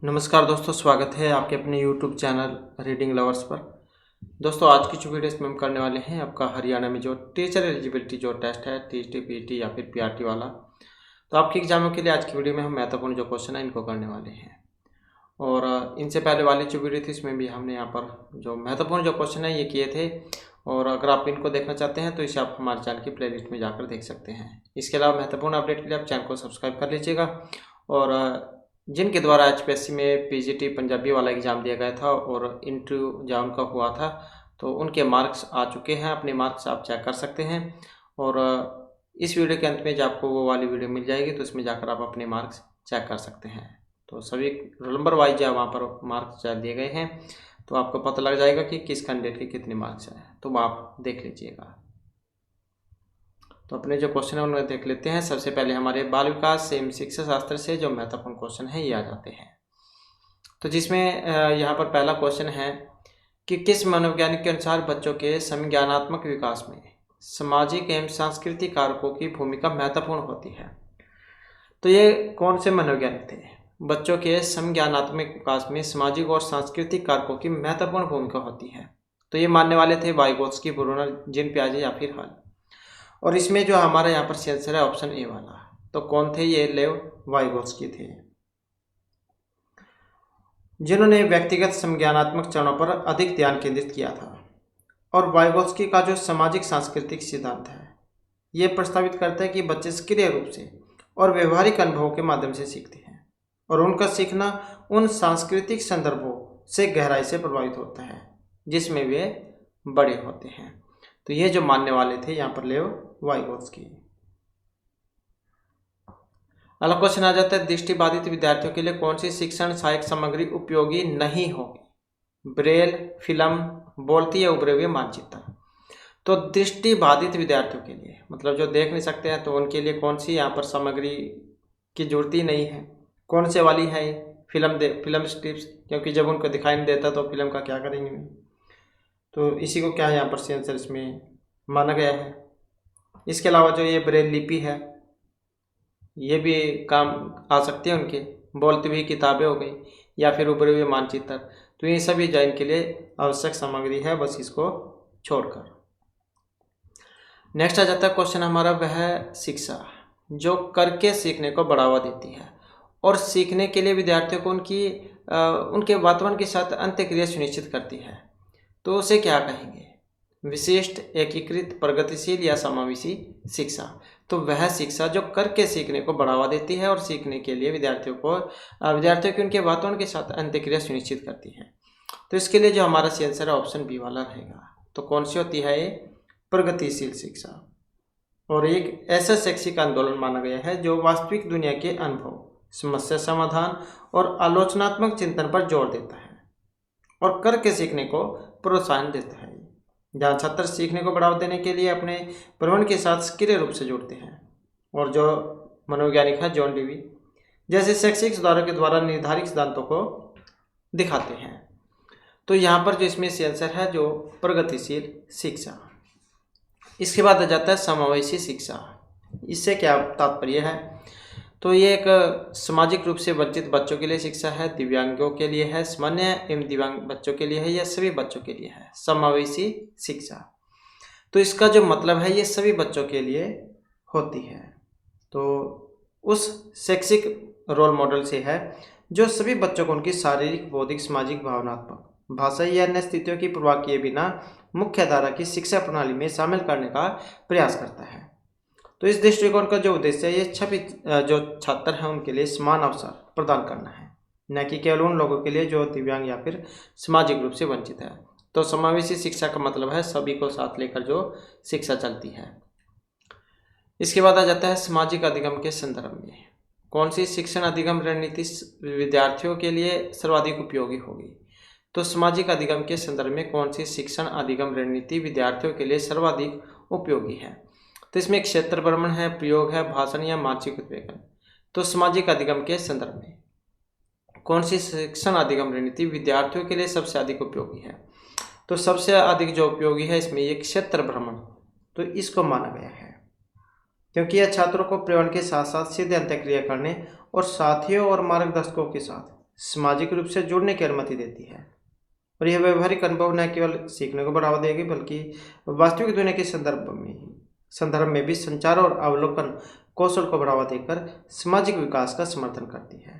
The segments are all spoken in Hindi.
नमस्कार दोस्तों, स्वागत है आपके अपने यूट्यूब चैनल रीडिंग लवर्स पर। दोस्तों, आज की जो वीडियो इसमें हम करने वाले हैं आपका हरियाणा में जो टीचर एलिजिबिलिटी जो टेस्ट है टीटी पीटी या फिर पीआरटी वाला, तो आपके एग्जामों के लिए आज की वीडियो में हम महत्वपूर्ण जो क्वेश्चन है इनको करने वाले हैं। और इनसे पहले वाली जो वीडियो थी इसमें भी हमने यहाँ पर जो महत्वपूर्ण जो क्वेश्चन है ये किए थे। और अगर आप इनको देखना चाहते हैं तो इसे आप हमारे चैनल की प्लेलिस्ट में जाकर देख सकते हैं। इसके अलावा महत्वपूर्ण अपडेट के लिए आप चैनल को सब्सक्राइब कर लीजिएगा। और जिनके द्वारा एचपीएससी में पीजीटी पंजाबी वाला एग्ज़ाम दिया गया था और इंटरव्यू जहाँ उनका हुआ था, तो उनके मार्क्स आ चुके हैं। अपने मार्क्स आप चेक कर सकते हैं। और इस वीडियो के अंत में जब आपको वो वाली वीडियो मिल जाएगी तो इसमें जाकर आप अपने मार्क्स चेक कर सकते हैं। तो सभी रोल नंबर वाइज जहाँ वहाँ पर मार्क्स दिए गए हैं, तो आपको पता लग जाएगा कि किस कैंडिडेट के कितने मार्क्स हैं, तो वो आप देख लीजिएगा। तो अपने जो क्वेश्चन है उन्हें देख लेते हैं। सबसे पहले हमारे बाल विकास एवं शिक्षा शास्त्र से जो महत्वपूर्ण क्वेश्चन है ये आ जाते हैं। तो जिसमें यहाँ पर पहला क्वेश्चन है कि किस मनोवैज्ञानिक के अनुसार बच्चों के संज्ञानात्मक विकास में सामाजिक एवं सांस्कृतिक कारकों की भूमिका महत्वपूर्ण होती है। तो ये कौन से मनोवैज्ञानिक थे? बच्चों के संज्ञानात्मक विकास में सामाजिक और सांस्कृतिक कारकों की महत्वपूर्ण भूमिका होती है। तो ये मानने वाले थे वाइगोत्स्की, ब्रूनर, जीन पियाजे या फिर हल। और इसमें जो हमारा यहाँ पर आंसर है ऑप्शन ए वाला। तो कौन थे ये? लेव वाइगोत्स्की थे, जिन्होंने व्यक्तिगत संज्ञानात्मक चरणों पर अधिक ध्यान केंद्रित किया था। और वाइगोत्स्की का जो सामाजिक सांस्कृतिक सिद्धांत है ये प्रस्तावित करता है कि बच्चे सक्रिय रूप से और व्यवहारिक अनुभवों के माध्यम से सीखते हैं और उनका सीखना उन सांस्कृतिक संदर्भों से गहराई से प्रभावित होता है जिसमें वे बड़े होते हैं। तो ये जो मानने वाले थे यहाँ पर लेव वाइगोत्स्की। अगला क्वेश्चन आ जाता है, दृष्टिबाधित विद्यार्थियों के लिए कौन सी शिक्षण सहायक सामग्री उपयोगी नहीं होगी? ब्रेल, फिल्म, बोलती या उभरे हुए मानचित्र। तो दृष्टिबाधित विद्यार्थियों के लिए मतलब जो देख नहीं सकते हैं तो उनके लिए कौन सी यहाँ पर सामग्री की जरूरत ही नहीं है? कौन से वाली है? फिल्म स्ट्रिप्स, क्योंकि जब उनको दिखाई नहीं देता तो फिल्म का क्या करेंगे? तो इसी को क्या यहाँ पर आंसर इसमें माना गया है। इसके अलावा जो ये ब्रेल लिपि है ये भी काम आ सकती है उनके। बोलती हुई किताबें हो गई या फिर उभरे हुए मानचित्र, तो ये सभी जो इनके लिए आवश्यक सामग्री है, बस इसको छोड़कर। नेक्स्ट आ जाता है क्वेश्चन हमारा, वह है शिक्षा जो करके सीखने को बढ़ावा देती है और सीखने के लिए विद्यार्थियों को उनके वातावरण के साथ अंत्यक्रिया सुनिश्चित करती है। तो उसे क्या कहेंगे? विशिष्ट, एकीकृत, प्रगतिशील या समावेशी शिक्षा। तो वह शिक्षा जो करके सीखने को बढ़ावा देती है और सीखने के लिए विद्यार्थियों की उनके वातावरण के साथ अंत्यक्रिया सुनिश्चित करती है। तो इसके लिए जो हमारा आंसर है ऑप्शन बी वाला रहेगा। तो कौन सी होती है ये? प्रगतिशील शिक्षा। और एक ऐसा शैक्षिक आंदोलन माना गया है जो वास्तविक दुनिया के अनुभव, समस्या समाधान और आलोचनात्मक चिंतन पर जोर देता है और करके सीखने को प्रोत्साहन देता है, जहाँ छात्र सीखने को बढ़ावा देने के लिए अपने प्रवण के साथ सक्रिय रूप से जुड़ते हैं। और जो मनोवैज्ञानिक है जॉन डीवी जैसे शैक्षिक सुधारों के द्वारा निर्धारित सिद्धांतों को दिखाते हैं। तो यहाँ पर जो इसमें आंसर है जो प्रगतिशील शिक्षा। इसके बाद आ जाता है समावेशी शिक्षा। इससे क्या तात्पर्य है? तो ये एक सामाजिक रूप से वंचित बच्चों के लिए शिक्षा है, दिव्यांगों के लिए है, सामान्य एवं दिव्यांग बच्चों के लिए है या सभी बच्चों के लिए है समावेशी शिक्षा। तो इसका जो मतलब है ये सभी बच्चों के लिए होती है। तो उस शैक्षिक रोल मॉडल से है जो सभी बच्चों को उनकी शारीरिक, बौद्धिक, सामाजििक, भावनात्मक, भाषाई या अन्य स्थितियों की परवाह किए बिना मुख्य धारा की शिक्षा प्रणाली में शामिल करने का प्रयास करता है। तो इस दृष्टिकोण का जो उद्देश्य है ये सभी जो छात्र हैं उनके लिए समान अवसर प्रदान करना है, न कि केवल उन लोगों के लिए जो दिव्यांग या फिर सामाजिक रूप से वंचित है। तो समावेशी शिक्षा का मतलब है सभी को साथ लेकर जो शिक्षा चलती है। इसके बाद आ जाता है सामाजिक अधिगम के संदर्भ में कौन सी शिक्षण अधिगम रणनीति विद्यार्थियों के लिए सर्वाधिक उपयोगी होगी? तो सामाजिक अधिगम के संदर्भ में कौन सी शिक्षण अधिगम रणनीति विद्यार्थियों के लिए सर्वाधिक उपयोगी है? तो इसमें क्षेत्र भ्रमण है, प्रयोग है, भाषण या मानसिक उद्वेगन। तो सामाजिक अधिगम के संदर्भ में कौन सी शिक्षण अधिगम रणनीति विद्यार्थियों के लिए सबसे अधिक उपयोगी है? तो सबसे अधिक जो उपयोगी है इसमें ये क्षेत्र भ्रमण, तो इसको माना गया है क्योंकि यह छात्रों को प्रवण के साथ साथ सीधे अंत्यक्रिया करने और साथियों और मार्गदर्शकों के साथ सामाजिक रूप से जुड़ने की अनुमति देती है। और यह व्यवहारिक अनुभव न केवल सीखने को बढ़ावा देगी बल्कि वास्तविक दुनिया के संदर्भ में भी संचार और अवलोकन कौशल को बढ़ावा देकर सामाजिक विकास का समर्थन करती है।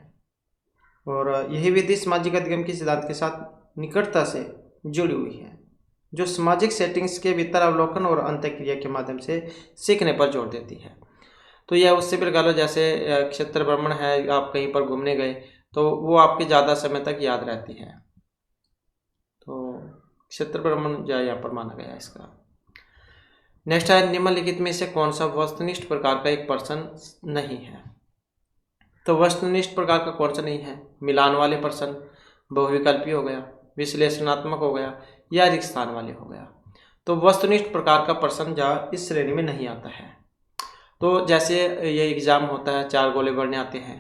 और यही विधि सामाजिक अधिगम के सिद्धांत के साथ निकटता से जुड़ी हुई है, जो सामाजिक सेटिंग्स के भीतर अवलोकन और अंतःक्रिया के माध्यम से सीखने पर जोर देती है। तो यह उससे भी लगा लो, जैसे क्षेत्र भ्रमण है, आप कहीं पर घूमने गए तो वो आपके ज़्यादा समय तक याद रहती है। तो क्षेत्र भ्रमण जो यहाँ पर माना गया इसका। नेक्स्ट है, निम्नलिखित में से कौन सा वस्तुनिष्ठ प्रकार का एक पर्सन नहीं है? तो वस्तुनिष्ठ प्रकार का कौन सा नहीं है? मिलान वाले पर्सन, बहुविकल्पी हो गया, विश्लेषणात्मक हो गया, या रिक्त स्थान वाले हो गया। तो वस्तुनिष्ठ प्रकार का पर्सन जहाँ इस श्रेणी में नहीं आता है। तो जैसे ये एग्जाम होता है, 4 गोले भरने आते हैं,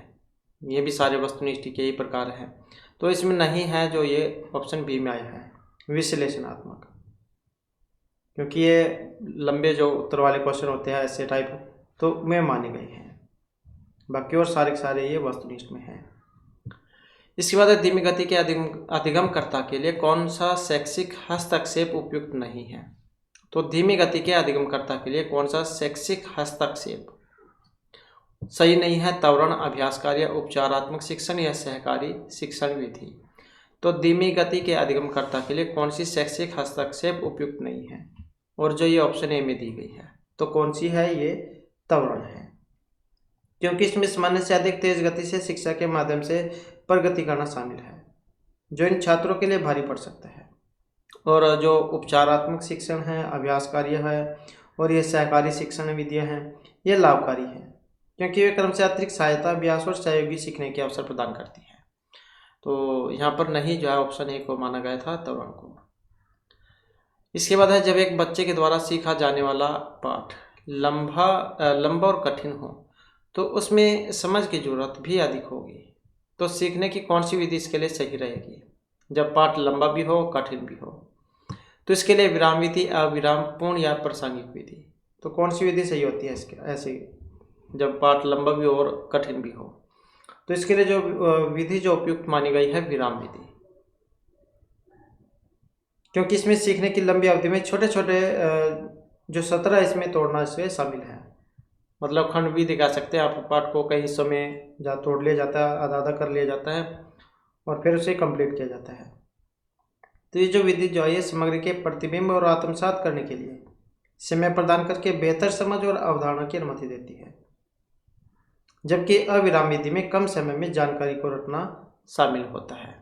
ये भी सारे वस्तुनिष्ठ के ही प्रकार हैं। तो इसमें नहीं है जो ये ऑप्शन बी में आया है, विश्लेषणात्मक, क्योंकि ये लंबे जो उत्तर वाले क्वेश्चन होते हैं ऐसे टाइप तो में माने गए हैं। बाकी और सारे के सारे ये वस्तुनिष्ठ में हैं। इसके बाद धीमी गति के अधिगमकर्ता के लिए कौन सा शैक्षिक हस्तक्षेप उपयुक्त नहीं है? तो धीमी गति के अधिगमकर्ता के लिए कौन सा शैक्षिक हस्तक्षेप सही नहीं है? त्वरण, अभ्यास कार्य, उपचारात्मक शिक्षण या सहकारी शिक्षण विधि। तो धीमी गति के अधिगमकर्ता के लिए कौन सी शैक्षिक हस्तक्षेप उपयुक्त नहीं है? और जो ये ऑप्शन ए में दी गई है, तो कौन सी है? ये त्वरण है, क्योंकि इसमें सामान्य से अधिक तेज गति से शिक्षा के माध्यम से प्रगति करना शामिल है, जो इन छात्रों के लिए भारी पड़ सकता है। और जो उपचारात्मक शिक्षण है, अभ्यास कार्य है और ये सहकारी शिक्षण विधियाँ हैं, ये लाभकारी है क्योंकि वे क्रम से अतिरिक्त सहायता, अभ्यास और सहयोगी सीखने के अवसर प्रदान करती है। तो यहाँ पर नहीं जो है ऑप्शन ए को माना गया था, त्वरण को। इसके बाद है, जब एक बच्चे के द्वारा सीखा जाने वाला पाठ लंबा और कठिन हो तो उसमें समझ की जरूरत भी अधिक होगी। तो सीखने की कौन सी विधि इसके लिए सही रहेगी? जब पाठ लंबा भी हो, कठिन भी हो, तो इसके लिए विराम विधि, अविराम, पूर्ण या प्रासंगिक विधि। तो कौन सी विधि सही होती है इसके? ऐसे जब पाठ लंबा भी हो और कठिन भी हो, तो इसके लिए जो विधि जो उपयुक्त मानी गई है, विराम विधि, क्योंकि इसमें सीखने की लंबी अवधि में छोटे छोटे जो सत्र इसमें तोड़ना इसमें शामिल है। मतलब खंड भी दिखा सकते हैं आप, पाठ को कई हिस्सों में जहाँ तोड़ लिया जाता है, आधा आधा कर लिया जाता है और फिर उसे कंप्लीट किया जाता है। तो ये जो विधि जो है, ये सामग्री के प्रतिबिंब और आत्मसात करने के लिए समय प्रदान करके बेहतर समझ और अवधारणा की अनुमति देती है, जबकि अविराम विधि में कम समय में जानकारी को रटना शामिल होता है।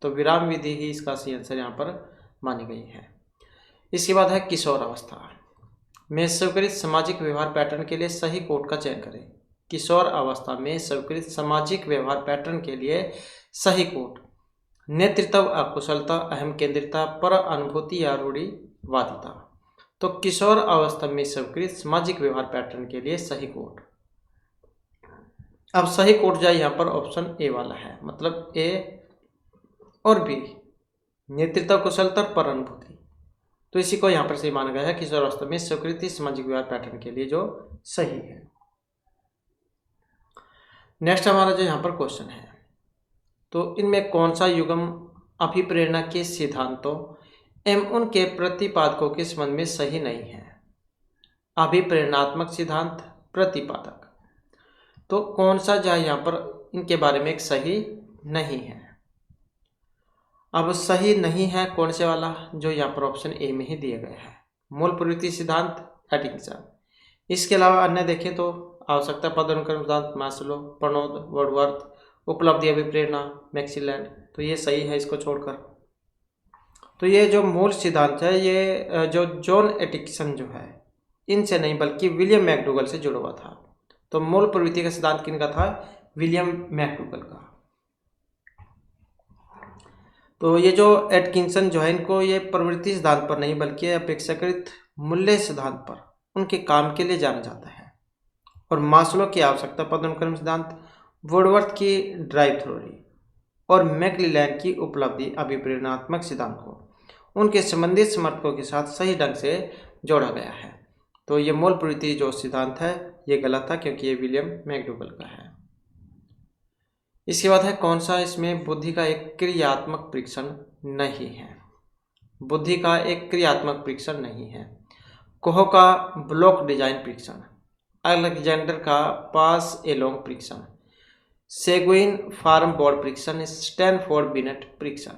तो विराम विधि ही इसका सही आंसर यहाँ पर मानी गई है। इसके बाद है, किशोर अवस्था में स्वीकृत सामाजिक व्यवहार पैटर्न के लिए सही कोट का चयन करें। किशोर अवस्था में स्वीकृत सामाजिक व्यवहार पैटर्न के लिए सही कोट: नेतृत्व, अकुशलता, अहम केंद्रितता, पर अनुभूति या रूढ़िवादिता। तो किशोर अवस्था में स्वीकृत सामाजिक व्यवहार पैटर्न के लिए सही कोट, अब सही कोट जाए यहाँ पर ऑप्शन ए वाला है, मतलब ए और बी, नेतृत्व, कुशलता, पर अनुभूति। तो इसी को यहाँ पर सही माना गया है, किशोर अवस्था में स्वीकृति सामाजिक व्यवहार पैटर्न के लिए जो सही है। नेक्स्ट हमारा जो यहाँ पर क्वेश्चन है, तो इनमें कौन सा युग्म अभिप्रेरणा के सिद्धांतों एवं उनके प्रतिपादकों के संबंध में सही नहीं है? अभिप्रेरणात्मक सिद्धांत, प्रतिपादक। तो कौन सा जो यहाँ पर इनके बारे में एक सही नहीं है? अब सही नहीं है कौन से वाला? जो यहाँ पर ऑप्शन ए में ही दिया गया है, मूल प्रवृत्ति सिद्धांत, एटिंगसन। इसके अलावा अन्य देखें तो आवश्यकता पद अनुक्रम सिद्धांत, मास्लो, प्रनोद, वर्डवर्थ, उपलब्धि अभिप्रेरणा, मैक्सीलैंड। तो ये सही है इसको छोड़कर। तो ये जो मूल सिद्धांत है, ये जो जॉन एटिंगसन जो है, इनसे नहीं बल्कि विलियम मैकडूगल से जुड़ा हुआ था। तो मूल प्रवृत्ति का सिद्धांत किनका था? विलियम मैकडूगल का। तो ये जो एटकिंसन जो है, इनको ये प्रवृत्ति सिद्धांत पर नहीं बल्कि अपेक्षाकृत मूल्य सिद्धांत पर उनके काम के लिए जाना जाता है। और मास्लो की आवश्यकता पद अनुक्रम सिद्धांत, वर्डवर्थ की ड्राइव थ्योरी और मैक्लीलैंड की उपलब्धि अभिप्रेरणात्मक सिद्धांत को उनके संबंधित समर्थकों के साथ सही ढंग से जोड़ा गया है। तो ये मूल प्रवृत्ति जो सिद्धांत है, ये गलत था क्योंकि ये विलियम मैकडूगल का है। इसके बाद है कौन सा इसमें बुद्धि का एक क्रियात्मक परीक्षण नहीं है। बुद्धि का एक क्रियात्मक परीक्षण नहीं है। कोह का ब्लॉक डिजाइन परीक्षण, अलेक्जेंडर का पास एलोंग परीक्षण, सेगुइन फार्म बोर्ड परीक्षण, स्टैनफोर्ड बिनेट परीक्षण।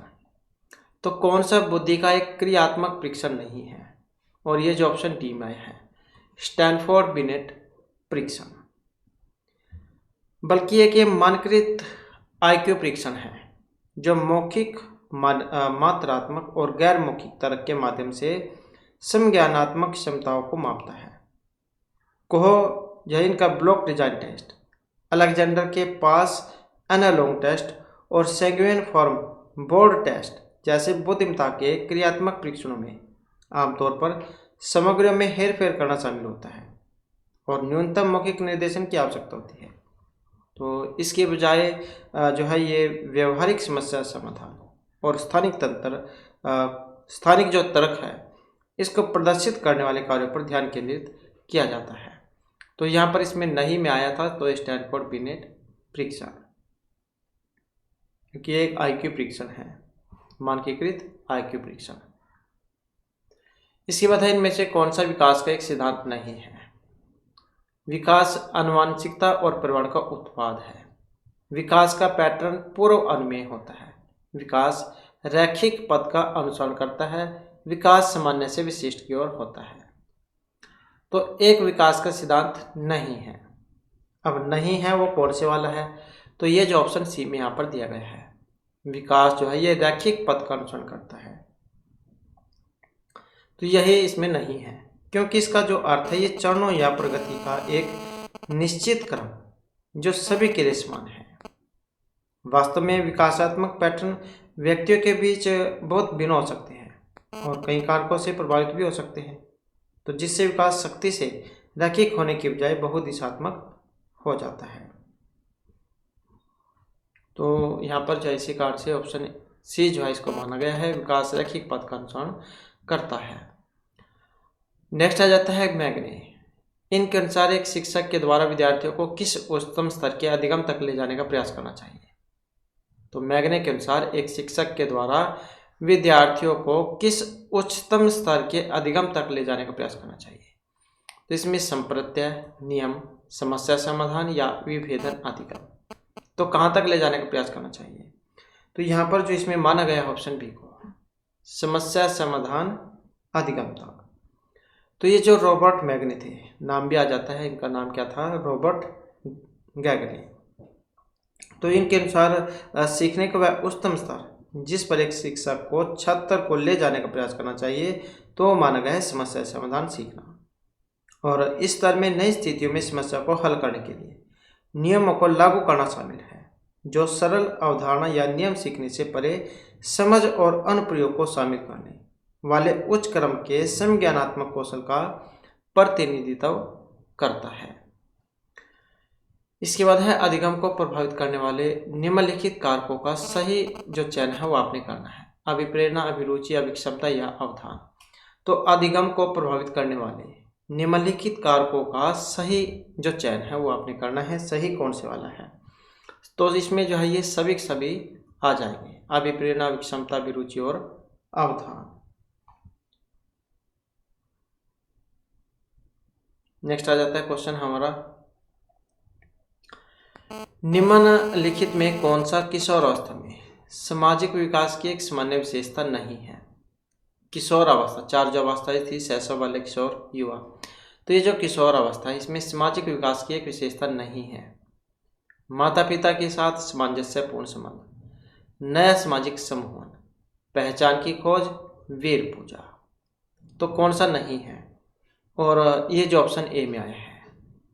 तो कौन सा बुद्धि का एक क्रियात्मक परीक्षण नहीं है, और ये जो ऑप्शन डी में है स्टैनफोर्ड बिनेट परीक्षण, बल्कि एक ये मानकृत आईक्यू परीक्षण है जो मौखिक, मात्रात्मक और गैर मौखिक तर्क के माध्यम से संज्ञानात्मक क्षमताओं को मापता है। कोह जैन का ब्लॉक डिजाइन टेस्ट, अलेक्जेंडर के पास एनालॉग टेस्ट और सेगुइन फॉर्म बोर्ड टेस्ट जैसे बुद्धिमत्ता के क्रियात्मक परीक्षणों में आमतौर पर सामग्रियों में हेरफेर करना शामिल होता है और न्यूनतम मौखिक निर्देशन की आवश्यकता होती है। तो इसके बजाय जो है ये व्यवहारिक समस्या समाधान और स्थानिक जो तर्क है इसको प्रदर्शित करने वाले कार्यों पर ध्यान केंद्रित किया जाता है। तो यहाँ पर इसमें नहीं में आया था तो स्टैनफोर्ड बिनेट परीक्षण, क्योंकि एक आईक्यू परीक्षण है, मानकीकृत आईक्यू परीक्षण। इसके बाद है इनमें से कौन सा विकास का एक सिद्धांत नहीं है। विकास आनुवांशिकता और परिवर्तन का उत्पाद है। विकास का पैटर्न पूर्व अनुमेय होता है। विकास रैखिक पथ का अनुसरण करता है। विकास सामान्य से विशिष्ट की ओर होता है। तो एक विकास का सिद्धांत नहीं है। अब नहीं है वो कौन से वाला है, तो ये जो ऑप्शन सी में यहाँ पर दिया गया है, विकास जो है ये रैखिक पथ का अनुसरण करता है, तो यही इसमें नहीं है, क्योंकि इसका जो अर्थ है ये चरणों या प्रगति का एक निश्चित क्रम जो सभी के लिए समान है। वास्तव में विकासात्मक पैटर्न व्यक्तियों के बीच बहुत भिन्न हो सकते हैं और कई कारकों से प्रभावित भी हो सकते हैं, तो जिससे विकास शक्ति से रैखिक होने की बजाय बहुदिशात्मक हो जाता है। तो यहाँ पर जो इसी कारण से ऑप्शन सी जो है इसको माना गया है, विकास रैखिक पथ का अनुसरण करता है। नेक्स्ट आ जाता है मैग्ने। इनके अनुसार एक शिक्षक के द्वारा विद्यार्थियों को किस उच्चतम स्तर के अधिगम तक ले जाने का प्रयास करना चाहिए। तो मैग्ने के अनुसार एक शिक्षक के द्वारा विद्यार्थियों को किस उच्चतम स्तर के अधिगम तक ले जाने का प्रयास करना चाहिए। तो इसमें संप्रत्यय, नियम, समस्या समाधान या विभेदन अधिगम, तो कहाँ तक ले जाने का प्रयास करना चाहिए। तो यहाँ पर जो इसमें माना गया है ऑप्शन बी को, समस्या समाधान अधिगम तक। तो ये जो रॉबर्ट मैग्ने थे, नाम भी आ जाता है, इनका नाम क्या था, रॉबर्ट गैगरी। तो इनके अनुसार सीखने का वह उच्चतम स्तर जिस पर एक शिक्षक को छात्र को ले जाने का प्रयास करना चाहिए तो माना गया है समस्या समाधान सीखना। और इस स्तर में नई स्थितियों में समस्या को हल करने के लिए नियमों को लागू करना शामिल है, जो सरल अवधारणा या नियम सीखने से परे समझ और अनुप्रयोग को शामिल करने वाले उच्च क्रम के संज्ञानात्मक कौशल का प्रतिनिधित्व करता है। इसके बाद है अधिगम को प्रभावित करने वाले निम्नलिखित कारकों का सही जो चयन है वो आपने करना है। अभिप्रेरणा, अभिरुचि, अभिक्षमता या अवधान। तो अधिगम को प्रभावित करने वाले निम्नलिखित कारकों का सही जो चयन है वो आपने करना है। सही कौन से वाला है, तो इसमें जो है ये सभी आ जाएंगे, अभिप्रेरणा, अभिक्षमता, अभिरुचि और अवधान। नेक्स्ट आ जाता है क्वेश्चन हमारा, निम्नलिखित में कौन सा किशोर अवस्था में सामाजिक विकास की एक सामान्य विशेषता नहीं है। किशोर अवस्था, चार जो अवस्थाएं थी, शैशव, बाल्य, किशोर, युवा। तो ये जो किशोर अवस्था है इसमें सामाजिक विकास की एक विशेषता नहीं है। माता पिता के साथ सामंजस्यपूर्ण संबंध, नया सामाजिक समूहन, पहचान की खोज, वीर पूजा। तो कौन सा नहीं है, और ये जो ऑप्शन ए में आया है,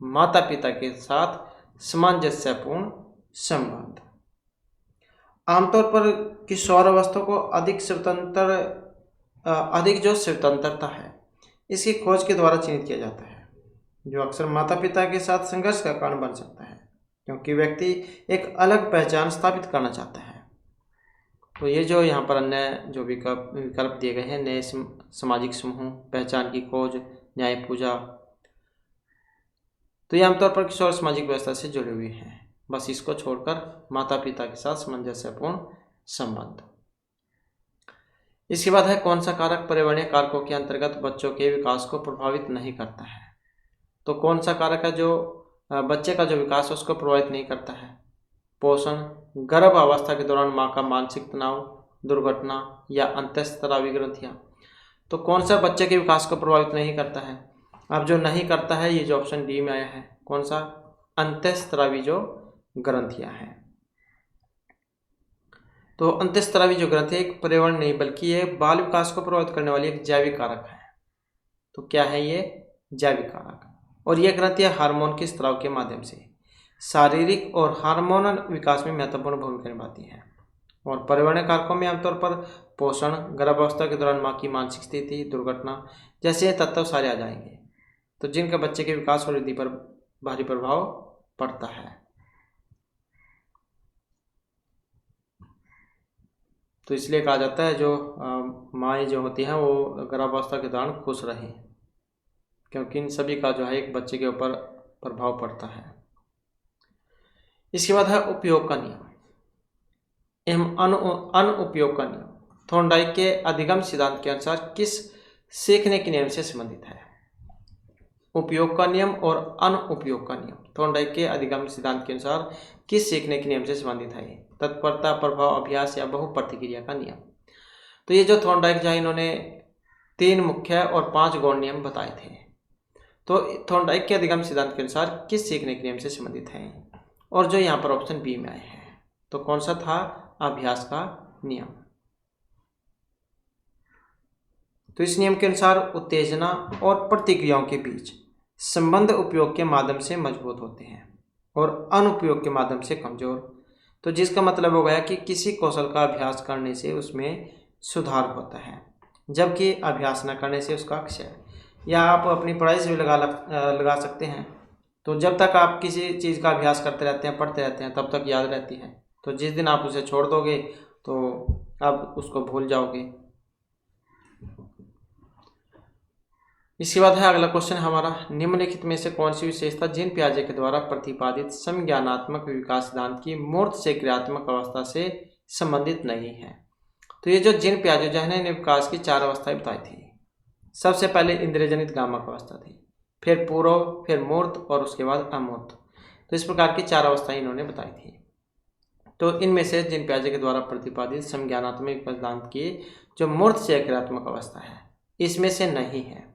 माता पिता के साथ सामंजस्यपूर्ण संबंध। आमतौर पर किशोर अवस्था को अधिक जो स्वतंत्रता है इसकी खोज के द्वारा चिन्हित किया जाता है, जो अक्सर माता पिता के साथ संघर्ष का कारण बन सकता है, क्योंकि व्यक्ति एक अलग पहचान स्थापित करना चाहता है। तो ये जो यहाँ पर अन्य जो विकल्प दिए गए हैं, नए सामाजिक समूह, पहचान की खोज, न्याय पूजा, तो ये आमतौर पर किशोर सामाजिक व्यवस्था से जुड़े हुए हैं। बस इसको छोड़कर माता पिता के साथ सामंजस्यपूर्ण संबंध। इसके बाद है कौन सा कारक पर्यावरणीय कारकों के अंतर्गत बच्चों के विकास को प्रभावित नहीं करता है। तो कौन सा कारक है जो बच्चे का जो विकास है उसको प्रभावित नहीं करता है। पोषण, गर्भ अवस्था के दौरान माँ का मानसिक तनाव, दुर्घटना या अंतःस्रावी ग्रंथियाँ। तो कौन सा बच्चे के विकास को प्रभावित नहीं करता है। अब जो नहीं करता है ये जो ऑप्शन डी में आया है, कौन सा, अंतःस्रावी जो ग्रंथियाँ हैं। तो अंतःस्रावी जो ग्रंथि एक पर्यावरण नहीं बल्कि ये बाल विकास को प्रभावित करने वाली एक जैविक कारक है। तो क्या है ये, जैविक कारक। और ये ग्रंथियाँ हार्मोन के स्राव के माध्यम से शारीरिक और हार्मोनल विकास में महत्वपूर्ण भूमिका निभाती है। और पर्यावरणीय कारकों में आमतौर पर पोषण, गर्भावस्था के दौरान माँ की मानसिक स्थिति, दुर्घटना जैसे तत्व सारे आ जाएंगे, तो जिनका बच्चे के विकास और वृद्धि पर भारी प्रभाव पड़ता है। तो इसलिए कहा जाता है जो माएँ जो होती हैं वो गर्भावस्था के दौरान खुश रहें, क्योंकि इन सभी का जो है एक बच्चे के ऊपर प्रभाव पड़ता है। इसके बाद है उपयोग का नियम एवं अनुपयोग का नियम। थॉर्नडाइक के अधिगम सिद्धांत के अनुसार किस सीखने के नियम से संबंधित है। उपयोग का नियम और अनुपयोग का नियम थॉर्नडाइक के अधिगम सिद्धांत के अनुसार किस सीखने के नियम से संबंधित है। तत्परता, प्रभाव, अभ्यास या बहु प्रतिक्रिया का नियम। तो ये जो थॉर्नडाइक जो है इन्होंने 3 मुख्य और 5 गौण नियम बताए थे। तो थॉर्नडाइक के अधिगम सिद्धांत के अनुसार किस सीखने के नियम से संबंधित है, और जो यहाँ पर ऑप्शन बी में आए हैं, तो कौन सा था, अभ्यास का नियम। तो इस नियम के अनुसार उत्तेजना और प्रतिक्रियाओं के बीच संबंध उपयोग के माध्यम से मजबूत होते हैं और अनुपयोग के माध्यम से कमजोर। तो जिसका मतलब हो गया कि किसी कौशल का अभ्यास करने से उसमें सुधार होता है, जबकि अभ्यास न करने से उसका क्षय। या आप अपनी पढ़ाई से भी लगा सकते हैं। तो जब तक आप किसी चीज़ का अभ्यास करते रहते हैं, पढ़ते रहते हैं, तब तक याद रहती है। तो जिस दिन आप उसे छोड़ दोगे तो आप उसको भूल जाओगे। इसके बाद है अगला क्वेश्चन हमारा, निम्नलिखित में से कौन सी विशेषता जीन पियाजे के द्वारा प्रतिपादित संज्ञानात्मक विकास सिद्धांत की मूर्त से क्रियात्मक अवस्था से संबंधित नहीं है। तो ये जो जीन पियाजे जो है ने विकास की 4 अवस्थाएं बताई थी। सबसे पहले इंद्रियजनित गामक अवस्था थी, फिर पूर्व, फिर मूर्त और उसके बाद अमूर्त। तो इस प्रकार की 4 अवस्थाएं इन्होंने बताई थी। तो इनमें से जीन पियाजे के द्वारा प्रतिपादित संज्ञानात्मक सिद्धांत की जो मूर्त से क्रियात्मक अवस्था है इसमें से नहीं है।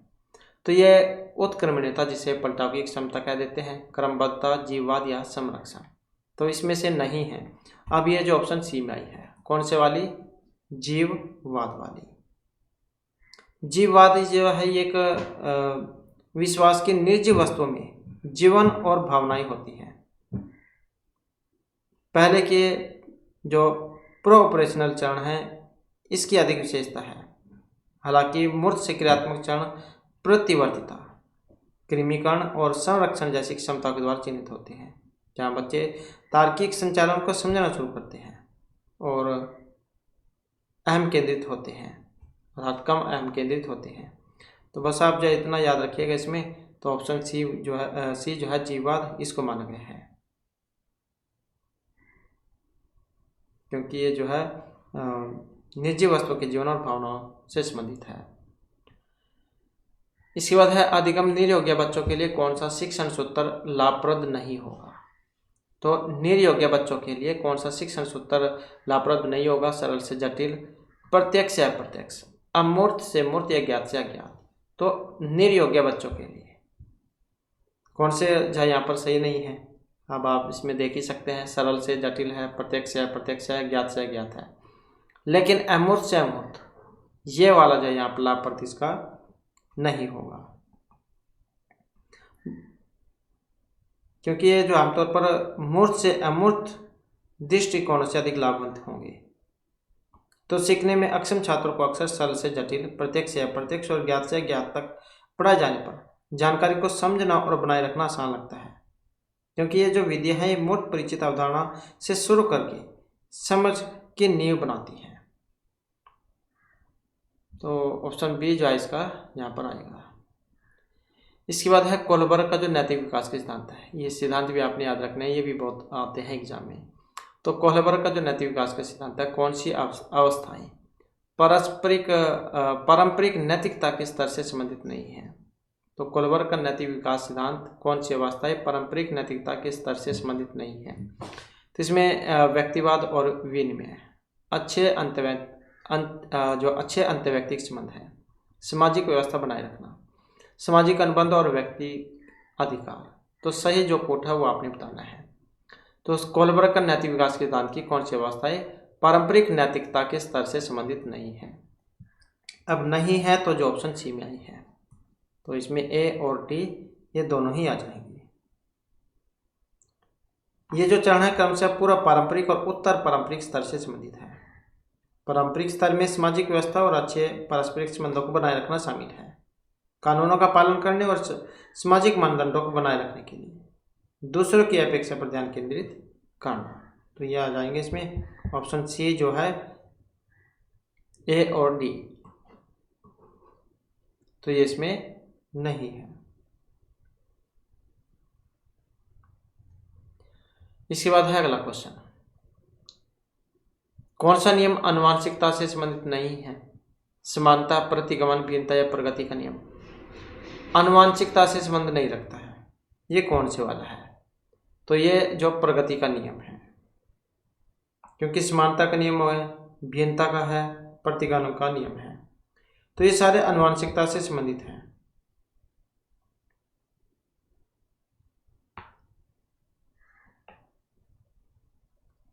तो यह उत्क्रमणीयता, जिसे पलटाव की क्षमता कह देते हैं, क्रमबद्धता, जीववाद या संरक्षण, तो इसमें से नहीं है। अब ये जो ऑप्शन सी में आई है, कौन से वाली, जीववाद वाली। जीववाद जो है एक विश्वास की निर्जीव वस्तुओं में जीवन और भावनाएं होती हैं। पहले के जो प्रो ऑपरेशनल चरण है इसकी अधिक विशेषता है। हालांकि मूर्त से क्रियात्मक चरण प्रतिवर्तिता, कृमीकरण और संरक्षण जैसी क्षमता के द्वारा चिन्हित होते हैं, जहाँ बच्चे तार्किक संचालन को समझना शुरू करते हैं और अहम केंद्रित होते हैं, अर्थात कम अहम केंद्रित होते हैं। तो बस आप जो इतना याद रखिएगा इसमें, तो ऑप्शन सी जो है जीववाद, इसको माना गया है, क्योंकि ये जो है निजी वस्तु के जीवन और भावनाओं से संबंधित है। इसके बाद है अधिगम निर्योग्य बच्चों के लिए कौन सा शिक्षण सूत्र लाभप्रद नहीं होगा। तो निर्योग्य बच्चों के लिए कौन सा शिक्षण सूत्र लाभप्रद नहीं होगा। सरल से जटिल, प्रत्यक्ष या अप्रत्यक्ष, अमूर्त से मूर्त या ज्ञात से अज्ञात। तो निर्योग्य बच्चों के लिए कौन से जो यहाँ पर सही नहीं है, अब आप इसमें देख ही सकते हैं। सरल से जटिल है, प्रत्यक्ष से अप्रत्यक्ष है, ज्ञात से अज्ञात है। लेकिन अमूर्त से अमूर्त, ये वाला जो यहाँ पर लाभप्रद इसका नहीं होगा, क्योंकि ये जो आमतौर पर मूर्त से अमूर्त दृष्टिकोण से अधिक लाभवंत होंगे। तो सीखने में अक्षम छात्रों को अक्सर सरल से जटिल, प्रत्यक्ष से अप्रत्यक्ष और ज्ञात से ज्ञात तक पढ़ाए जाने पर जानकारी को समझना और बनाए रखना आसान लगता है, क्योंकि ये जो विधियाँ हैं ये मूर्त परिचित अवधारणा से शुरू करके समझ की नींव बनाती है। तो ऑप्शन बी जो है इसका यहाँ पर आएगा। इसके बाद है कोहलबर्ग का जो नैतिक विकास का सिद्धांत है, ये सिद्धांत भी आपने याद रखना है, ये भी बहुत आते हैं एग्जाम में। तो कोहलबर्ग का जो नैतिक विकास का सिद्धांत है, कौन सी अवस्थाएं पारंपरिक नैतिकता के स्तर से संबंधित नहीं है। तो कोहलबर्ग का नैतिक विकास सिद्धांत कौन सी अवस्थाएं पारंपरिक नैतिकता के स्तर से संबंधित नहीं है। तो इसमें व्यक्तिवाद और विनिमय, जो अच्छे अंतर्वैयक्तिक संबंध है, सामाजिक व्यवस्था बनाए रखना, सामाजिक अनुबंध और व्यक्ति अधिकार। तो सही जो कोट है वो आपने बताना है। तो कोहलबर्ग का नैतिक विकास के सिद्धांत की कौन सी अवस्थाएं पारंपरिक नैतिकता के स्तर से संबंधित नहीं है। अब नहीं है तो जो ऑप्शन सी में आई है, तो इसमें ए और डी ये दोनों ही आ जाएंगे। ये जो चरण है क्रमशः पूरा पारंपरिक और उत्तर पारंपरिक स्तर से संबंधित है। पारंपरिक स्तर में सामाजिक व्यवस्था और अच्छे पारस्परिक संबंधों को बनाए रखना शामिल है, कानूनों का पालन करने और सामाजिक मानदंडों को बनाए रखने के लिए दूसरों की अपेक्षा पर ध्यान केंद्रित करना। तो ये आ जाएंगे इसमें ऑप्शन सी जो है ए और डी, तो ये इसमें नहीं है। इसके बाद है अगला क्वेश्चन, कौन सा नियम आनुवंशिकता से संबंधित नहीं है। समानता, प्रतिगमन, भिन्नता या प्रगति का नियम आनुवंशिकता से संबंध नहीं रखता है। ये कौन से वाला है, तो ये जो प्रगति का नियम है, क्योंकि समानता का नियम है, भिन्नता का है, प्रतिगमन का नियम है, तो ये सारे आनुवंशिकता से संबंधित हैं।